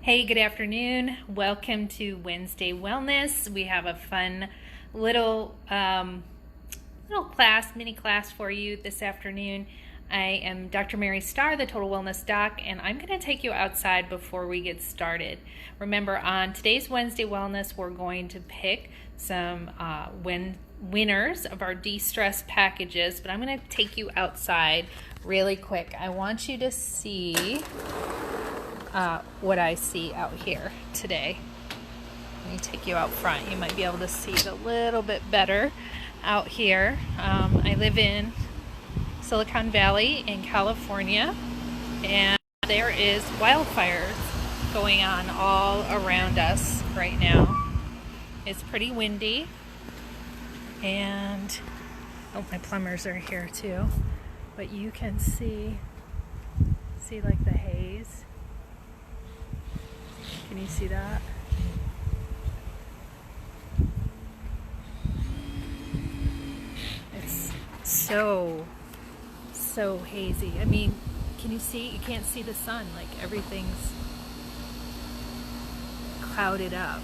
Hey, good afternoon. Welcome to Wednesday Wellness. We have a fun little mini class for you this afternoon. I am Dr. Mary Starr, the Total Wellness Doc, and I'm going to take you outside before we get started. Remember, on today's Wednesday Wellness, we're going to pick some winners of our de-stress packages, but I'm going to take you outside really quick. I want you to see what I see out here today. Let me take you out front. You might be able to see it a little bit better out here. I live in Silicon Valley in California, and there is wildfires going on all around us right now. It's pretty windy, and my plumbers are here too, but you can see like the haze. Can you see that? It's so hazy. I mean, can you see? You can't see the sun. Like, everything's clouded up.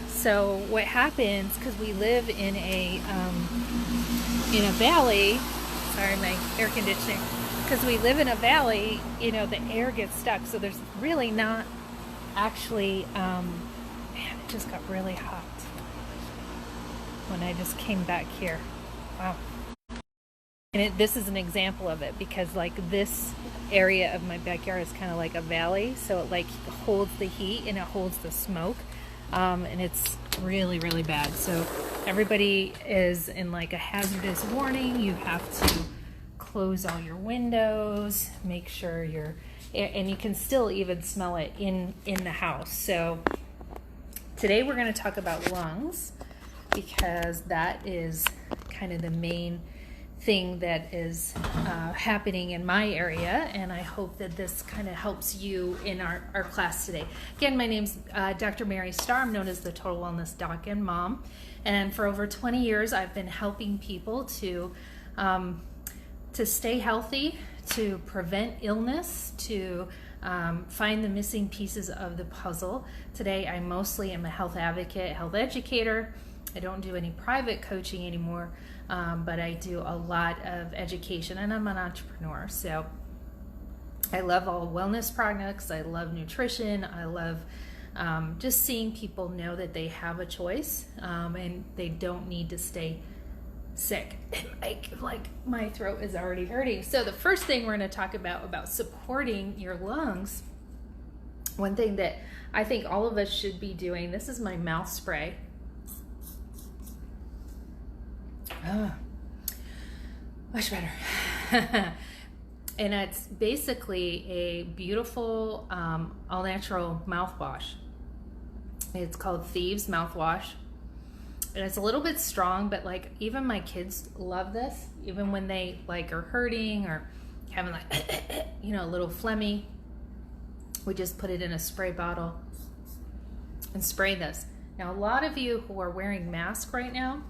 So what happens, because we live in a valley, sorry, my air conditioning, because we live in a valley, the air gets stuck. So there's really not actually, man, it just got really hot when I just came back here. Wow. And this is an example of it, because like this area of my backyard is kind of like a valley, so it like holds the heat and it holds the smoke, and it's really, really bad. So everybody is in like a hazardous warning. You have to close all your windows, make sure and you can still even smell it in the house. So today we're going to talk about lungs, because that is kind of the main thing that is happening in my area, and I hope that this kind of helps you in our class today. Again, my name's Dr. Mary Starr. I'm known as the Total Wellness Doc and Mom, and for over 20 years I've been helping people to stay healthy, to prevent illness, to find the missing pieces of the puzzle. Today I mostly am a health advocate, health educator. I don't do any private coaching anymore, but I do a lot of education, and I'm an entrepreneur. So I love all wellness products. I love nutrition. I love just seeing people know that they have a choice, and they don't need to stay sick. Like my throat is already hurting. So the first thing we're going to talk about supporting your lungs, one thing that I think all of us should be doing, this is my mouth spray. Much better. And it's basically a beautiful all natural mouthwash. It's called Thieves mouthwash, and it's a little bit strong, but like even my kids love this, even when they like are hurting or having like a little phlegmy. We just put it in a spray bottle and spray this. Now, a lot of you who are wearing masks right now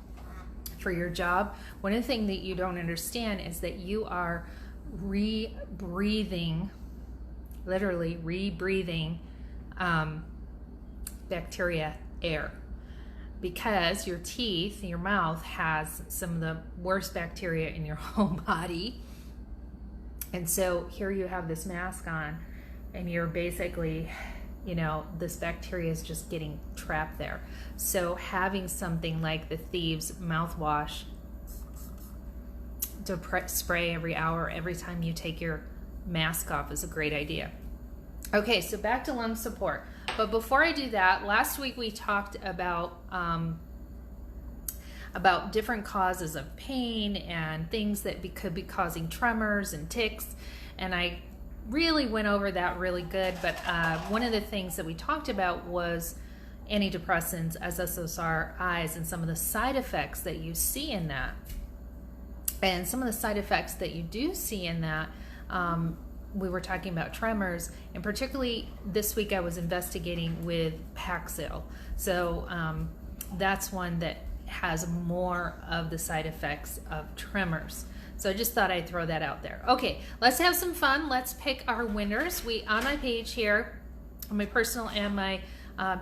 for your job, one of the things that you don't understand is that you are rebreathing, literally rebreathing bacteria air, because your teeth, your mouth has some of the worst bacteria in your whole body. And so here you have this mask on, and you're basically, this bacteria is just getting trapped there. So having something like the Thieves mouthwash to spray every hour, every time you take your mask off, is a great idea. Okay, so back to lung support. But before I do that, last week we talked about different causes of pain and things that could be causing tremors and tics, and I really went over that really good. But one of the things that we talked about was antidepressants, SSRIs, and some of the side effects that you see in that. And some of the side effects that you do see in that, we were talking about tremors, and particularly this week I was investigating with Paxil. So that's one that has more of the side effects of tremors. So I just thought I'd throw that out there. Okay, let's have some fun. Let's pick our winners. On my page here, on my personal and my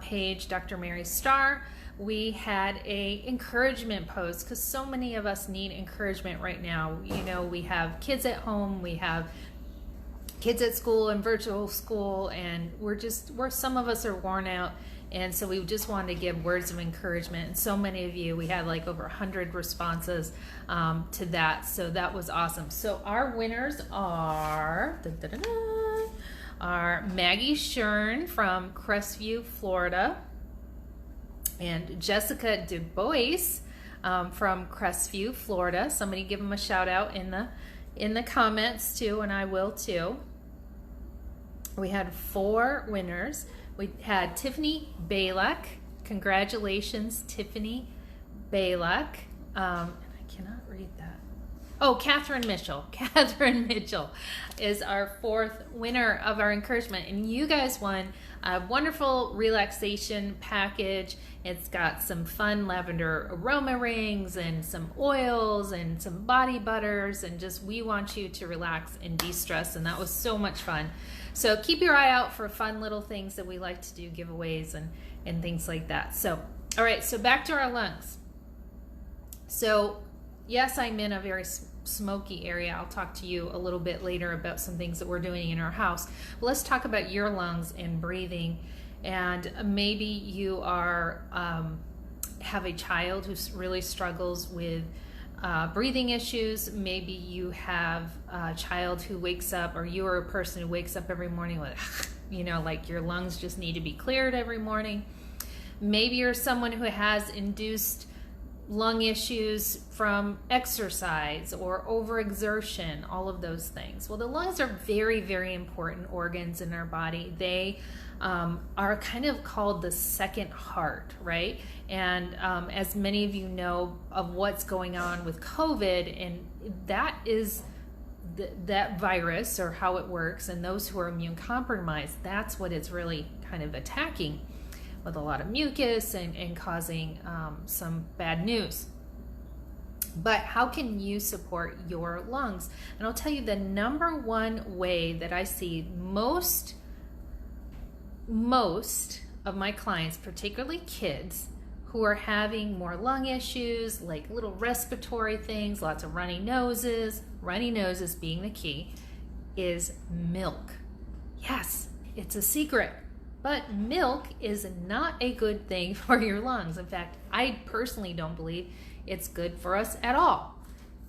page, Dr. Mary Starr, we had a encouragement post because so many of us need encouragement right now. You know, we have kids at home, we have kids at school and virtual school, and some of us are worn out, and so we just wanted to give words of encouragement. And so many of you, we had like over 100 responses to that, so that was awesome. So our winners are Maggie Shern from Crestview, Florida, and Jessica Du Bois from Crestview, Florida. Somebody give them a shout out in the comments too, and I will too. We had 4 winners. We had Tiffany Balak. Congratulations, Tiffany Balak. And I cannot read that. Oh, Catherine Mitchell. Catherine Mitchell is our 4th winner of our encouragement. And you guys won a wonderful relaxation package. It's got some fun lavender aroma rings and some oils and some body butters, and just we want you to relax and de-stress, and that was so much fun. So keep your eye out for fun little things that we like to do, giveaways and things like that. So, all right, so back to our lungs. So yes, I'm in a very smoky area. I'll talk to you a little bit later about some things that we're doing in our house. But let's talk about your lungs and breathing. And maybe you are have a child who really struggles with breathing issues. Maybe you have a child who wakes up, or you are a person who wakes up every morning with, you know, like your lungs just need to be cleared every morning. Maybe you're someone who has induced lung issues from exercise or overexertion, all of those things. Well, the lungs are very, very important organs in our body. They are kind of called the second heart, right? And as many of you know of what's going on with COVID, and that is that virus, or how it works, and those who are immune compromised, that's what it's really kind of attacking, with a lot of mucus and causing some bad news. But how can you support your lungs? And I'll tell you the number one way that I see most of my clients, particularly kids, who are having more lung issues, like little respiratory things, lots of runny noses being the key, is milk. Yes, it's a secret. But milk is not a good thing for your lungs. In fact, I personally don't believe it's good for us at all.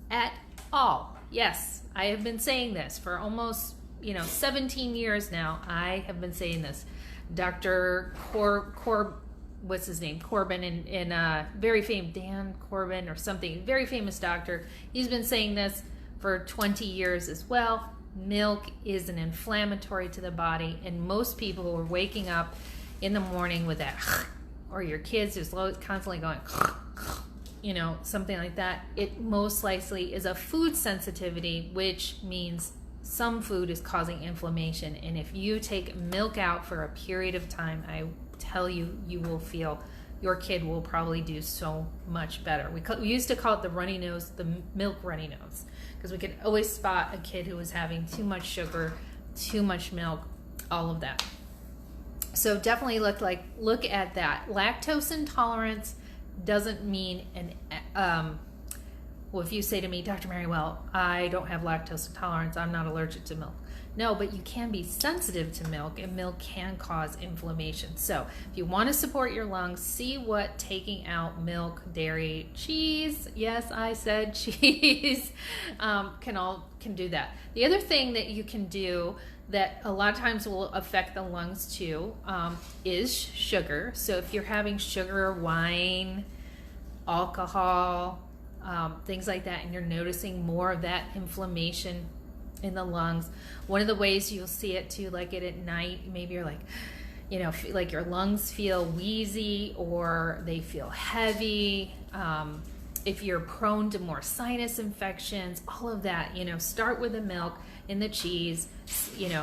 At all. Yes, I have been saying this for almost 17 years now. I have been saying this. Dr. what's his name? Corbin, in very famous, Dan Corbin or something, very famous doctor. He's been saying this for 20 years as well. Milk is an inflammatory to the body, and most people who are waking up in the morning with that, or your kids is constantly going, something like that, it most likely is a food sensitivity, which means some food is causing inflammation. And if you take milk out for a period of time, I tell you, you will feel your kid will probably do so much better. We used to call it the runny nose, the milk runny nose, because we could always spot a kid who was having too much sugar, too much milk, all of that. So definitely look at that. Lactose intolerance doesn't mean well, if you say to me, Dr. Mary, well, I don't have lactose intolerance, I'm not allergic to milk. No, but you can be sensitive to milk, and milk can cause inflammation. So if you want to support your lungs, see what taking out milk, dairy, cheese, yes, I said cheese, can do that. The other thing that you can do that a lot of times will affect the lungs too is sugar. So if you're having sugar, wine, alcohol, things like that, and you're noticing more of that inflammation in the lungs, one of the ways you'll see it too, like it at night, maybe you're like, like your lungs feel wheezy or they feel heavy. If you're prone to more sinus infections, all of that, start with the milk and the cheese,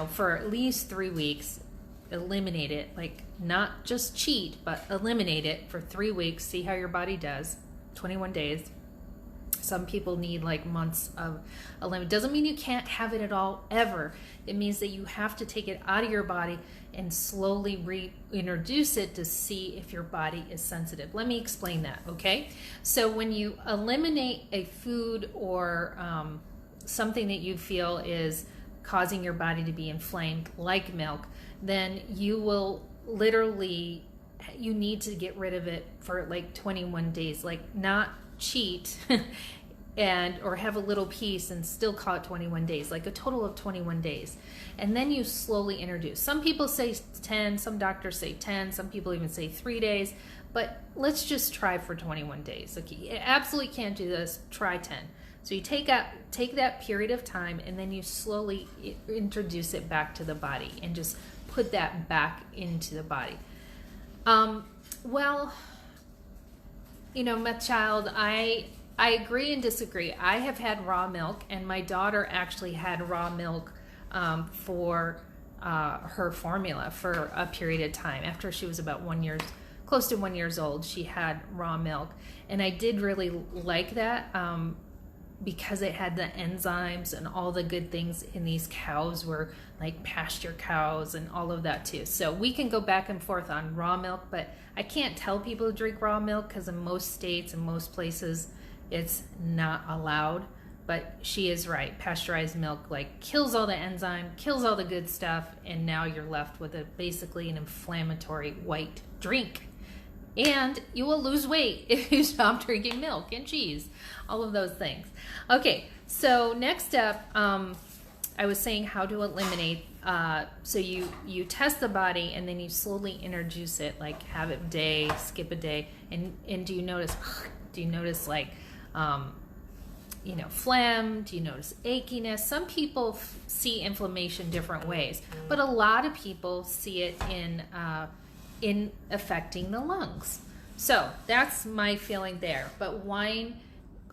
for at least 3 weeks. Eliminate it, like not just cheat, but eliminate it for 3 weeks. See how your body does. 21 days. Some people need like months of a limit. Doesn't mean you can't have it at all ever. It means that you have to take it out of your body and slowly reintroduce it to see if your body is sensitive. Let me explain that, okay? So when you eliminate a food or something that you feel is causing your body to be inflamed, like milk, then you will literally, you need to get rid of it for like 21 days, like not cheat and or have a little piece and still call it 21 days, like a total of 21 days. And then you slowly introduce. Some people say 10, some doctors say 10, some people even say 3 days, but let's just try for 21 days. Okay, you absolutely can't do this, try 10. So you take that period of time and then you slowly introduce it back to the body and just put that back into the body. Well, you know, my child, I agree and disagree. I have had raw milk, and my daughter actually had raw milk for her formula for a period of time. After she was about close to 1 year old, she had raw milk, and I did really like that because it had the enzymes and all the good things. In these cows were like pasture cows and all of that too. So we can go back and forth on raw milk, but I can't tell people to drink raw milk because in most states and most places it's not allowed. But she is right. Pasteurized milk like kills all the enzyme, kills all the good stuff, and now you're left with basically an inflammatory white drink. And you will lose weight if you stop drinking milk and cheese, all of those things. Okay, so next up, I was saying how to eliminate. So you test the body and then you slowly introduce it, like have it a day, skip a day, and do you notice like you know, phlegm? Do you notice achiness? Some people see inflammation different ways, but a lot of people see it in affecting the lungs. So that's my feeling there. But wine,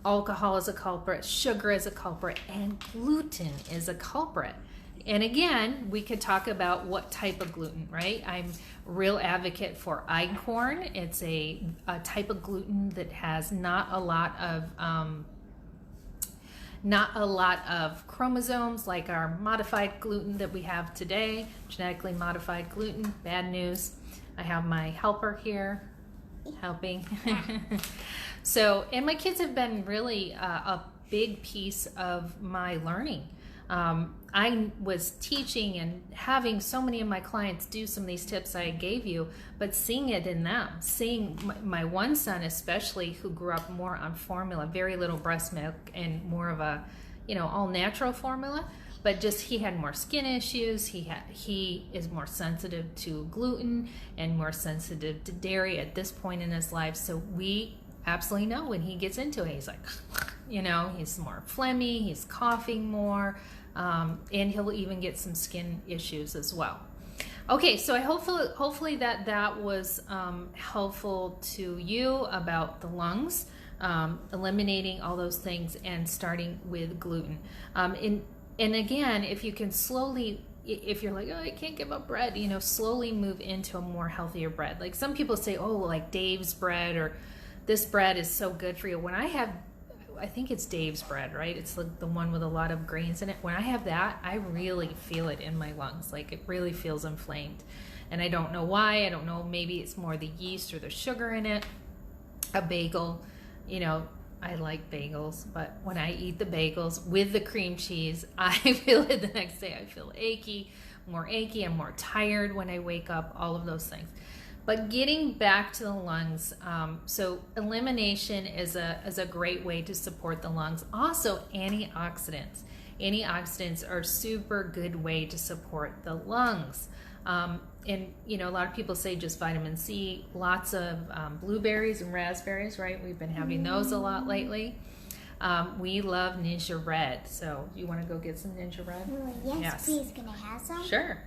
alcohol is a culprit, sugar is a culprit, and gluten is a culprit. And again, we could talk about what type of gluten, right? I'm a real advocate for einkorn. It's a type of gluten that has not a lot of chromosomes like our modified gluten that we have today. Genetically modified gluten, bad news. I have my helper here helping. So, and my kids have been really a big piece of my learning. I was teaching and having so many of my clients do some of these tips I gave you, but seeing it in them, seeing my one son especially, who grew up more on formula, very little breast milk and more of a, you know, all natural formula, but just he had more skin issues. He is more sensitive to gluten and more sensitive to dairy at this point in his life. So we absolutely know when he gets into it, he's like, you know, he's more phlegmy, he's coughing more, and he'll even get some skin issues as well. Okay, so I hopefully that was helpful to you about the lungs, eliminating all those things and starting with gluten. And again, if you can slowly, if you're like, oh, I can't give up bread, you know, slowly move into a more healthier bread. Like some people say, oh, like Dave's bread, or this bread is so good for you. When I have, I think it's Dave's bread, right? It's the one with a lot of grains in it. When I have that, I really feel it in my lungs. Like it really feels inflamed. And I don't know why. I don't know. Maybe it's more the yeast or the sugar in it. A bagel, you know, I like bagels, but when I eat the bagels with the cream cheese, I feel it the next day. I feel achy. I'm more tired when I wake up, all of those things. But getting back to the lungs, so elimination is a great way to support the lungs. Also, antioxidants. Antioxidants are a super good way to support the lungs. And, you know, a lot of people say just vitamin C, lots of blueberries and raspberries, right? We've been having those a lot lately. We love Ninja Red. So you want to go get some Ninja Red? Yes, please. Can I have some? Sure.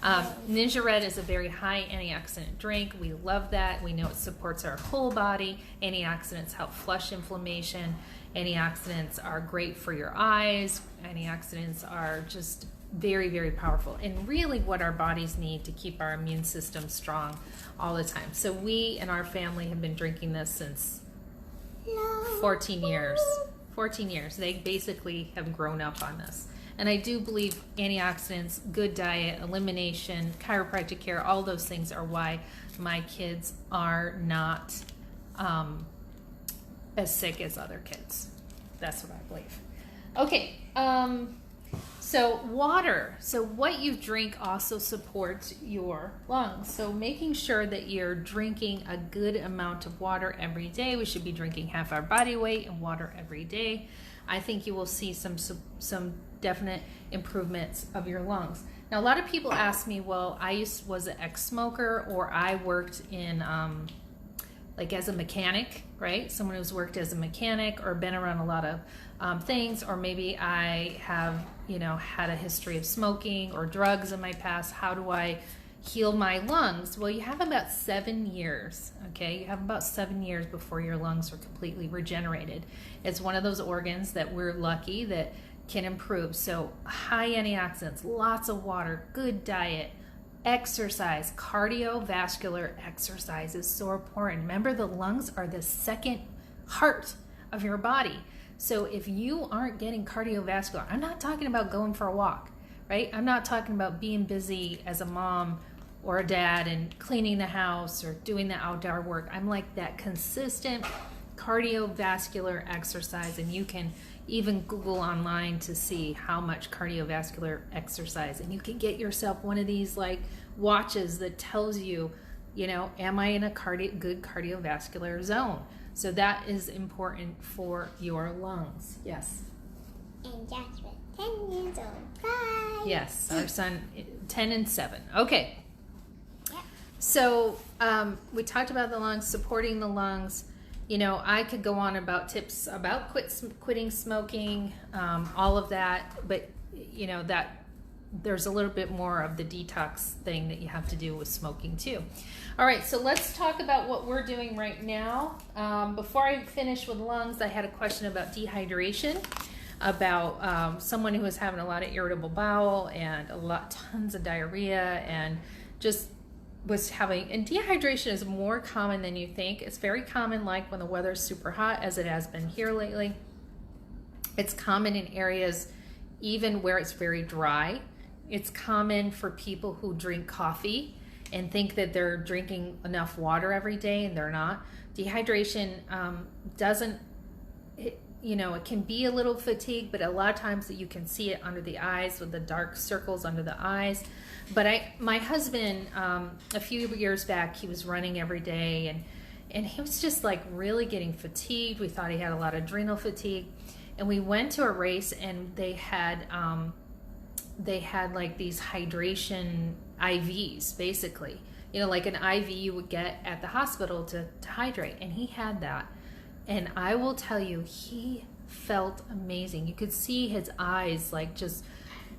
Ninja Red is a very high antioxidant drink. We love that. We know it supports our whole body. Antioxidants help flush inflammation. Antioxidants are great for your eyes. Antioxidants are just very, very powerful, and really what our bodies need to keep our immune system strong all the time. So we and our family have been drinking this since 14 years. 14 years. They basically have grown up on this. And I do believe antioxidants, good diet, elimination, chiropractic care, all those things are why my kids are not as sick as other kids. That's what I believe. Okay, so water. So what you drink also supports your lungs. So making sure that you're drinking a good amount of water every day. We should be drinking half our body weight in water every day. I think you will see some definite improvements of your lungs. Now, a lot of people ask me, well, was an ex-smoker, or I worked in like as a mechanic, right? Someone who's worked as a mechanic or been around a lot of things, or maybe I have, had a history of smoking or drugs in my past. How do I heal my lungs? Well, you have about 7 years, okay? You have about 7 years before your lungs are completely regenerated. It's one of those organs that we're lucky that can improve. So high antioxidants, lots of water, good diet, exercise. Cardiovascular exercise is so important. Remember, the lungs are the second heart of your body. So if you aren't getting cardiovascular, I'm not talking about going for a walk, right? I'm not talking about being busy as a mom or a dad and cleaning the house or doing the outdoor work. I'm like that consistent cardiovascular exercise, and you can even Google online to see how much cardiovascular exercise, and you can get yourself one of these like watches that tells you, am I in a good cardiovascular zone? So that is important for your lungs. Yes. And Joshua, 10 years old. Bye. Yes, our son, 10 and 7. Okay. Yep. So we talked about the lungs, supporting the lungs. I could go on about tips about quitting smoking, all of that, but that there's a little bit more of the detox thing that you have to do with smoking too. All right, so let's talk about what we're doing right now. Before I finish with lungs, I had a question about dehydration, about someone who was having a lot of irritable bowel and tons of diarrhea, and just was having, and dehydration is more common than you think. It's very common, like when the weather's super hot, as it has been here lately. It's common in areas even where it's very dry. It's common for people who drink coffee and think that they're drinking enough water every day, and they're not. Dehydration it can be a little fatigue, but a lot of times that you can see it under the eyes with the dark circles under the eyes. But my husband, a few years back, he was running every day, and he was just like really getting fatigued. We thought he had a lot of adrenal fatigue, and we went to a race, and they had like these hydration IVs, basically, like an IV you would get at the hospital to hydrate, and he had that. And I will tell you, he felt amazing. You could see his eyes like just,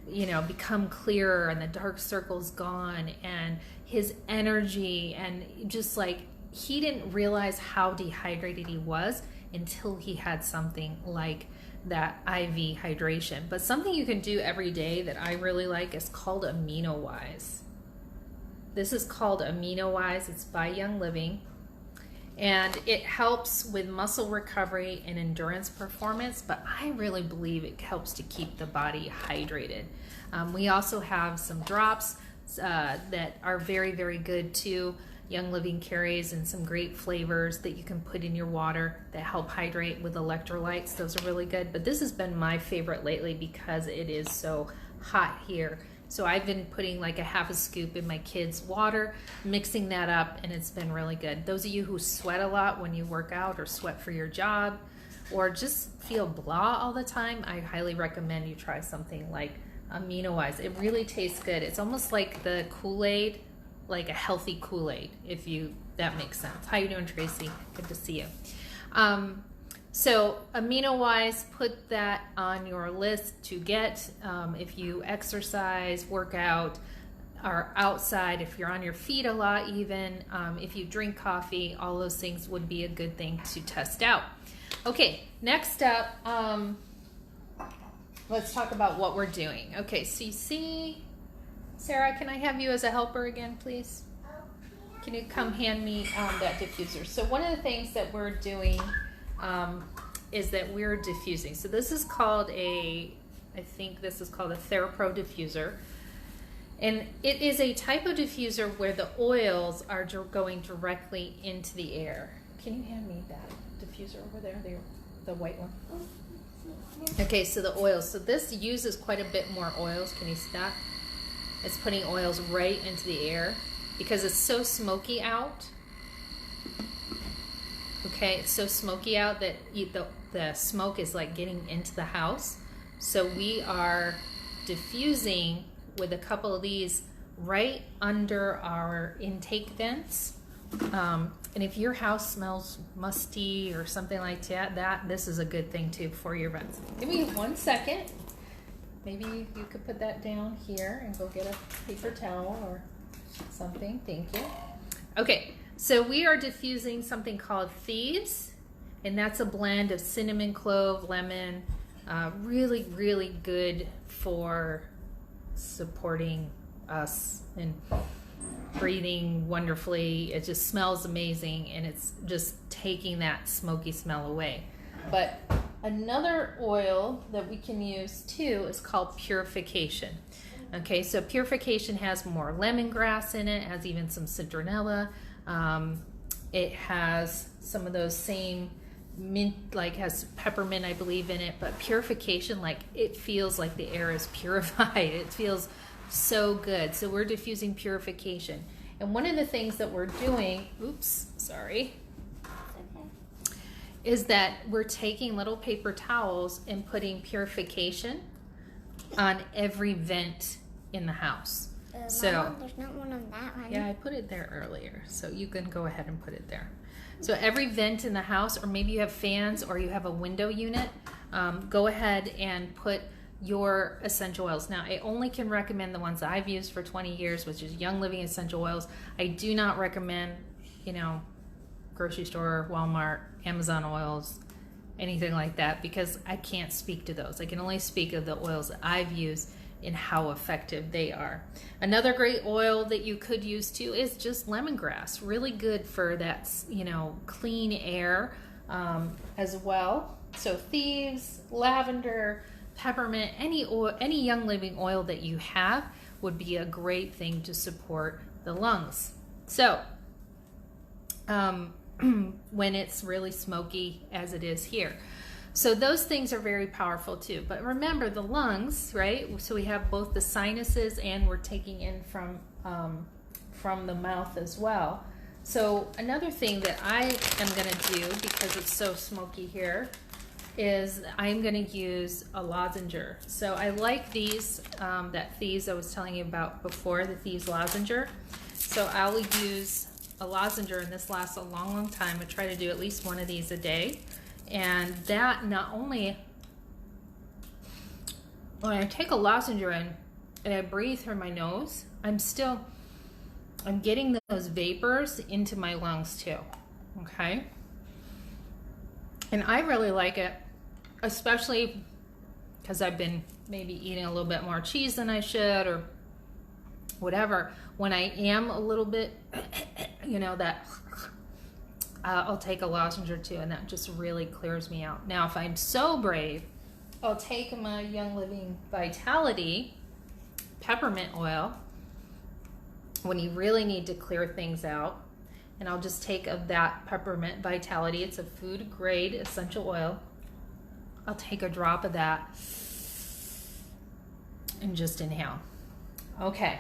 become clearer, and the dark circles gone, and his energy, and just like he didn't realize how dehydrated he was until he had something like that IV hydration. But something you can do every day that I really like is called Amino Wise. This is called Amino Wise. It's by Young Living. And it helps with muscle recovery and endurance performance, but I really believe it helps to keep the body hydrated. We also have some drops that are very, very good too. Young Living carries, and some great flavors that you can put in your water that help hydrate with electrolytes. Those are really good, but this has been my favorite lately because it is so hot here. So I've been putting like a half a scoop in my kids' water, mixing that up, and it's been really good. Those of you who sweat a lot when you work out, or sweat for your job, or just feel blah all the time, I highly recommend you try something like Amino Wise. It really tastes good. It's almost like the Kool-Aid, like a healthy Kool-Aid, that makes sense. How you doing, Tracy? Good to see you. So Amino Wise, put that on your list to get if you exercise, work out, are outside, if you're on your feet a lot even, if you drink coffee, all those things would be a good thing to test out. Okay, next up, let's talk about what we're doing. Okay, so you see, Sarah, can I have you as a helper again, please? Can you come hand me that diffuser? So one of the things that we're doing is that we're diffusing. So this is called a I think this is called a TheraPro diffuser. And it is a type of diffuser where the oils are going directly into the air. Can you hand me that diffuser over there, the white one? Okay, so the oils. So this uses quite a bit more oils. Can you see that? It's putting oils right into the air because it's so smoky out. Okay, it's so smoky out that the smoke is like getting into the house. So we are diffusing with a couple of these right under our intake vents. And if your house smells musty or something like that, this is a good thing too for your vents. Give me 1 second. Maybe you could put that down here and go get a paper towel or something. Thank you. Okay, so we are diffusing something called Thieves, and that's a blend of cinnamon, clove, lemon. Really, really good for supporting us and breathing wonderfully. It just smells amazing, and it's just taking that smoky smell away. But another oil that we can use too is called Purification. Okay, so Purification has more lemongrass in it, has even some citronella. It has some of those same mint, like has peppermint, I believe, in it. But Purification, like it feels like the air is purified. It feels so good. So we're diffusing Purification. And one of the things that we're doing, is that we're taking little paper towels and putting Purification on every vent in the house. So Mom, there's not one on that one. yeah, I put it there earlier, so you can go ahead and put it there. So every vent in the house, or maybe you have fans or you have a window unit, go ahead and put your essential oils. Now, I only can recommend the ones that I've used for 20 years, which is Young Living essential oils. I do not recommend, grocery store, Walmart, Amazon oils, anything like that, because I can't speak to those. I can only speak of the oils that I've used and how effective they are. Another great oil that you could use too is just lemongrass. Really good for that, clean air as well. So Thieves, lavender, peppermint, any oil, any Young Living oil that you have would be a great thing to support the lungs. So when it's really smoky as it is here. So those things are very powerful too. But remember the lungs, right? So we have both the sinuses and we're taking in from the mouth as well. So another thing that I am going to do, because it's so smoky here, is I'm going to use a lozenger. So I like these, that Thieves I was telling you about before, the Thieves lozenger. So I'll use a lozenger, and this lasts a long, long time. I try to do at least one of these a day. And that not only, when I take a lozenge in and I breathe through my nose, I'm getting those vapors into my lungs too, okay? And I really like it, especially because I've been maybe eating a little bit more cheese than I should or whatever. When I am a little bit, I'll take a lozenge or two, and that just really clears me out. Now, if I'm so brave, I'll take my Young Living Vitality peppermint oil when you really need to clear things out, and I'll just take of that peppermint Vitality. It's a food grade essential oil. I'll take a drop of that and just inhale. Okay,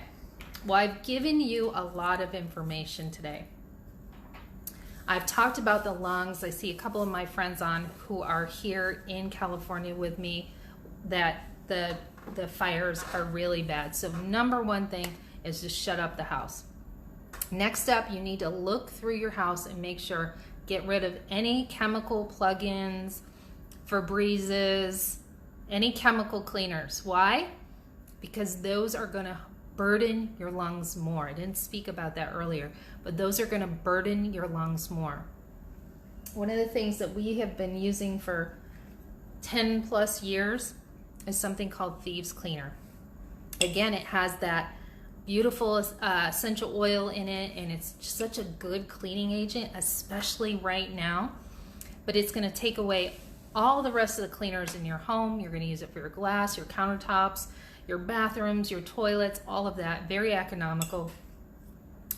well, I've given you a lot of information today. I've talked about the lungs. I see a couple of my friends on who are here in California with me that the fires are really bad. So number one thing is just shut up the house. Next up, you need to look through your house and make sure, get rid of any chemical plug-ins, Febrezes, any chemical cleaners. Why? Because those are gonna burden your lungs more. I didn't speak about that earlier, but those are going to burden your lungs more. One of the things that we have been using for 10 plus years is something called Thieves Cleaner. Again, it has that beautiful essential oil in it, and it's just such a good cleaning agent, especially right now. But it's going to take away all the rest of the cleaners in your home. You're going to use it for your glass, your countertops, your bathrooms, your toilets, all of that. Very economical.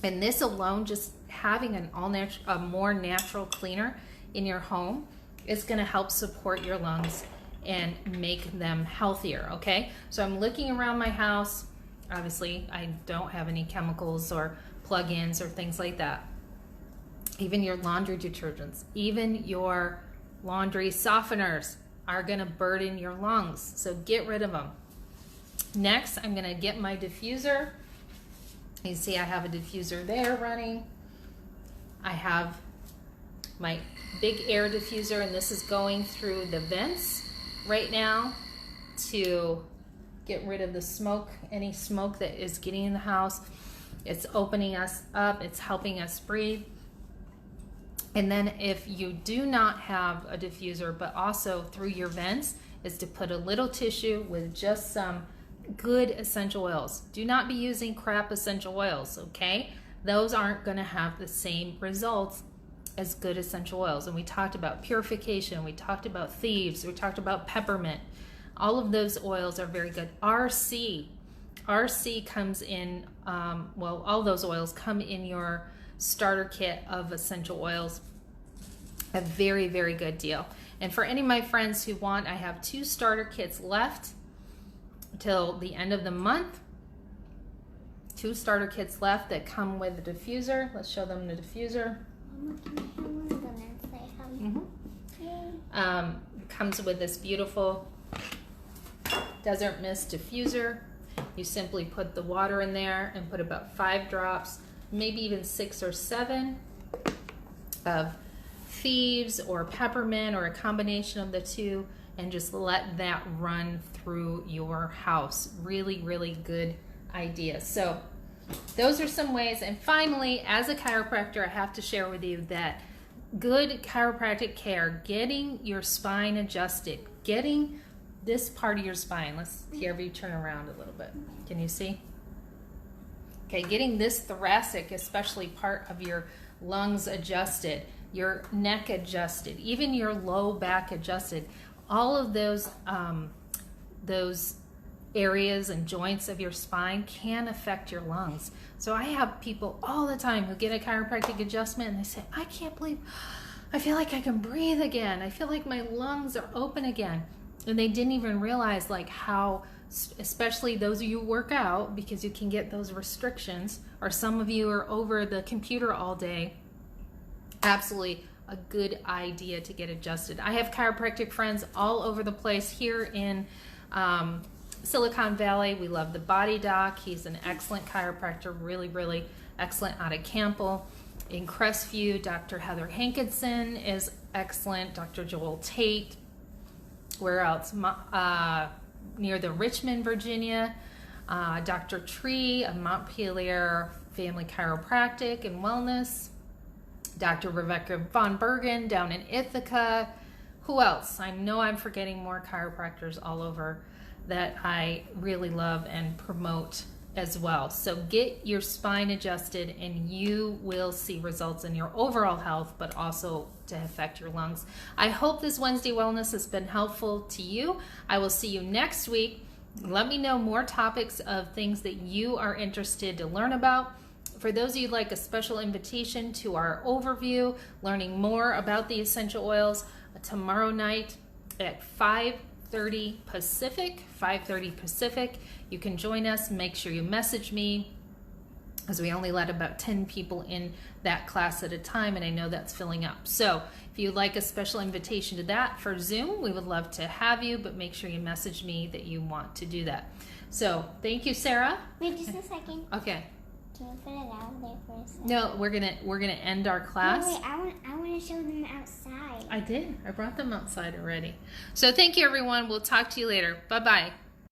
And this alone, just having a more natural cleaner in your home is going to help support your lungs and make them healthier, okay? So I'm looking around my house. Obviously, I don't have any chemicals or plug-ins or things like that. Even your laundry detergents, even your laundry softeners are going to burden your lungs. So get rid of them. Next, I'm going to get my diffuser. You see I have a diffuser there running. I have my big air diffuser, and this is going through the vents right now to get rid of the smoke, any smoke that is getting in the house. It's opening us up, it's helping us breathe. And then if you do not have a diffuser, but also through your vents, is to put a little tissue with just some good essential oils. Do not be using crap essential oils, okay? Those aren't going to have the same results as good essential oils. And we talked about purification, we talked about thieves, we talked about peppermint. All of those oils are very good. RC comes in, well, all those oils come in your starter kit of essential oils. A very, very good deal. And for any of my friends who want, I have 2 starter kits left till the end of the month. 2 starter kits left that come with the diffuser. Let's show them the diffuser. It comes with this beautiful Desert Mist diffuser. You simply put the water in there and put about 5 drops, maybe even 6 or 7 of thieves or peppermint or a combination of the 2, and just let that run through your house. Really, really good idea. So those are some ways. And finally, as a chiropractor, I have to share with you that good chiropractic care, getting your spine adjusted, getting this part of your spine, let's have you turn around a little bit. Can you see? Okay, getting this thoracic, especially part of your lungs adjusted, your neck adjusted, even your low back adjusted, all of those areas and joints of your spine can affect your lungs. So I have people all the time who get a chiropractic adjustment and they say, I can't believe, I feel like I can breathe again. I feel like my lungs are open again. And they didn't even realize like how, especially those of you who work out, because you can get those restrictions, or some of you are over the computer all day, absolutely a good idea to get adjusted. I have chiropractic friends all over the place here in Silicon Valley. We love the Body Doc. He's an excellent chiropractor, really, really excellent out of Campbell. In Crestview, Dr. Heather Hankinson is excellent. Dr. Joel Tate. Where else? Near the Richmond, Virginia. Dr. Tree of Montpelier Family Chiropractic and Wellness. Dr. Rebecca Von Bergen down in Ithaca. Who else? I know I'm forgetting more chiropractors all over that I really love and promote as well. So get your spine adjusted and you will see results in your overall health, but also to affect your lungs. I hope this Wednesday Wellness has been helpful to you. I will see you next week. Let me know more topics of things that you are interested to learn about. For those of you who'd like a special invitation to our overview, learning more about the essential oils, tomorrow night at 5:30 Pacific, you can join us. Make sure you message me, because we only let about 10 people in that class at a time, and I know that's filling up. So if you'd like a special invitation to that for Zoom, we would love to have you, but make sure you message me that you want to do that. So thank you, Sarah. Wait just a second. Okay. Can you put it out there for a second? No, we're gonna end our class. Wait, I want to show them outside. I did. I brought them outside already. So thank you, everyone. We'll talk to you later. Bye-bye.